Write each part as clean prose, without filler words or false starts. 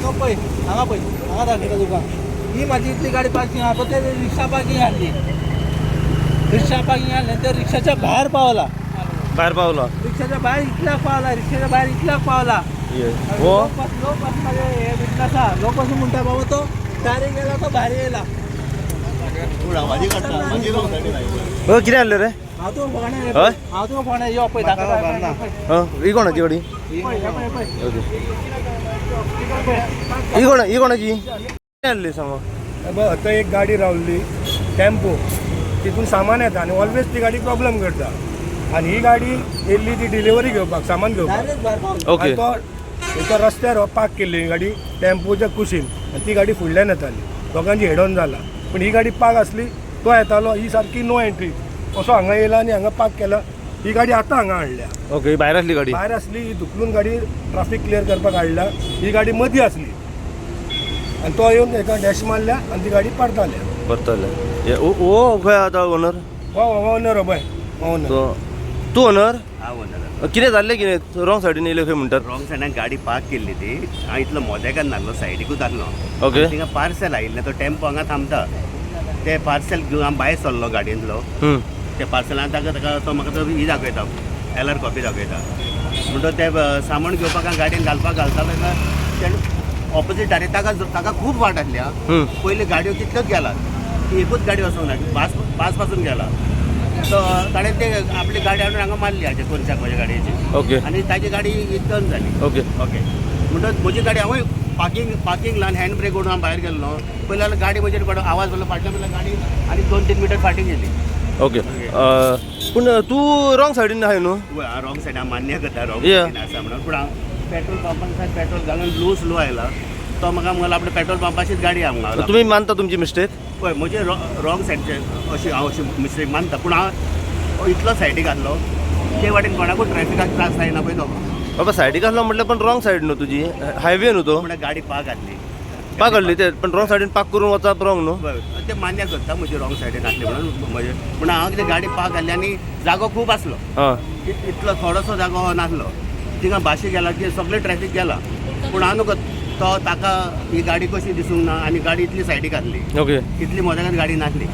No पळय हांगा पळय हांगा दाखयता तुका ही माझी इतली गाडी पार्किंग आहा पण ते रिक्षा पार्किंग हाडली रिक्षा पार्किंग हाडले ते रिक्षाच्या भायर पावला रिक्षाच्या भायर इतल्याक पावला रिक्षाच्या भायर इतल्याक पावला हो लोक माझे हे विटनेस आहा लोक असं म्हणटा बाबा तो डायरेक्ट गेला तो भायर येयला हो कितें हाडलें रे हांव तुका फोणे हय? हांव तुका फोणे यो पळय दाखयता ही कोणाची गाडी ही कोणाची कितें हाडली सांगा आता एक गाडी रावली टेम्पो तितून सामान येता आणि ऑलवेज ती गाडी प्रॉब्लेम करता आणि ही गाडी येयल्ली ती डिलिव्हरी घेवपाक सामान घेवपाक डायरेक्ट भायर पावला ओके आणि तो एका रस्त्यार पार्क केल्ली ही गाडी टेम्पोच्या कुशीन आणि ती गाडी फुडल्यान येताली दोगांची हेड ऑन जाला पण ही गाडी पार्क असली तो येतालो ही सारकी नो एंट्री असो हांगा येयला आणि हांगा पार्क केला ही गाडी आतां हांगा हाडल्या ओके भायर आसली गाडी भायर असली ही धुकलून गाडी ट्राफिक क्लियर करपाक हाडला ही गाडी मदीं असली आणि तो येवन एका डॅश मारल्या आणि ती गाडी पडताले परतले ओ खंय आतां ओनर हो ओनर पळय ओनर तो तूं ओनर हांव वचना कितें जाल्लें कितें रॉंग सायडीन येयलें खंय म्हणटात रॉंग सायडान गाडी पार्क केल्ली ती हांव इतलो मोदेकान नासलो सायडीकूच आसलो ओके थिंगा पार्सल आयिल्लें तो टेम्पो हांगा थांबता ते पार्सल घेवन हांव भायर सरलो गाडयेंतलो ते पार्सलान ताका तो म्हाका तो ही दाखयता एलआर कॉपी दाखयता म्हणटच ते सामान घेवपाक हांव गाडयेन घालता तेणें ऑपोजीट डायरेक्ट ताका खूब वाट आसली आं पयलीं गाडयो कितल्योच गेला ती एकूच गाडी वचूंक ना पास पासून गेला तो ताणें ते आपली गाडी हाडून हांगा मारली हाजे कोणच्या म्हज्या गाडयेची ओके आनी ताची गाडी टर्न जाली ओके ओके म्हणटच म्हजी गाडी हांवूय पार्किंग लावन हँड ब्रेक ओडून हांव भायर गेल्लो पयलीं जाल्यार गाडी म्हजेर पडो आवाज जालो फाटल्यान म्हणल्यार गाडी आनी 2-3 मिटर फाटीं गेली ओके पूण तूं रॉंग सायडीन आहाय न्हू वय हांव रॉंग सायड हांव मान्य करता रॉंग Yeah. सायडीन आसा म्हणून पूण हांव पेट्रोल पंपार पेट्रोल घालून स्लो आयला तो म्हाका म्हणलो आपल्या पेट्रोल पंपाचीच गाडी हांगा तुमी मानता तुमची मिस्टेक पळय म्हजे रॉंग सायडचे अशी हांव अशी मिस्टेक मानता पूण हांव इतलो सायडीक आसलो ते वाटेन कोणाकूच ट्रॅफिकाक त्रास जायना पळय तो बाबा सायडीक आसलो म्हटल्यार पण रॉंग सायड न्हू तुजी हायवे न्हू तो म्हणल्यार गाडी पार्क आसली पाक हाडली ते पण रॉंग सायडीन पाक करून वचप रॉंग न्हू पळय ते मान्य करता म्हजी रॉंग सायडीन आसली म्हणून म्हजे पूण हांव कितें गाडी पार्क आसली आनी जागो खूब आसलो हां इतलो थोडोसो जागो नासलो थिंगा भाशी गेला की सगळें ट्रॅफिक गेला पूण हांव नको तो ताका ही गाडी कशी दिसूंक ना आनी गाडी इतली सायडीक आसली ओके इतली मोदेकान गाडी नासली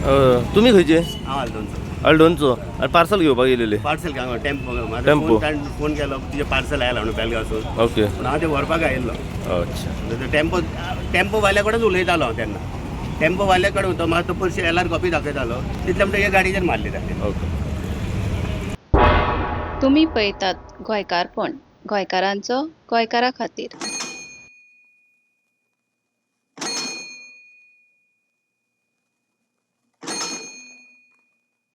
तुमी खंयचे हांव हालदोनचो अल्डोनचो आनी पार्सल घेवपाक येयलेले पार्सल घाल टेम्पो टेम्पो. फोन केलो तुजें पार्सल आयला म्हणून बेलगांवसून ओके पूण हांव तें व्हरपाक आयिल्लो अच्छा टेम्पो वाल्या कडेन उलयतालो हांव तेन्ना टेम्पो वाल्या कडेन तो म्हाका तो पयशे एलआर कॉपी दाखयतालो तितले म्हणटा हे गाडयेचेर मारली ताणें ओके तुम्ही पळयतात गोंयकारपण गोंयकारांचो गोंयकारा खातीर.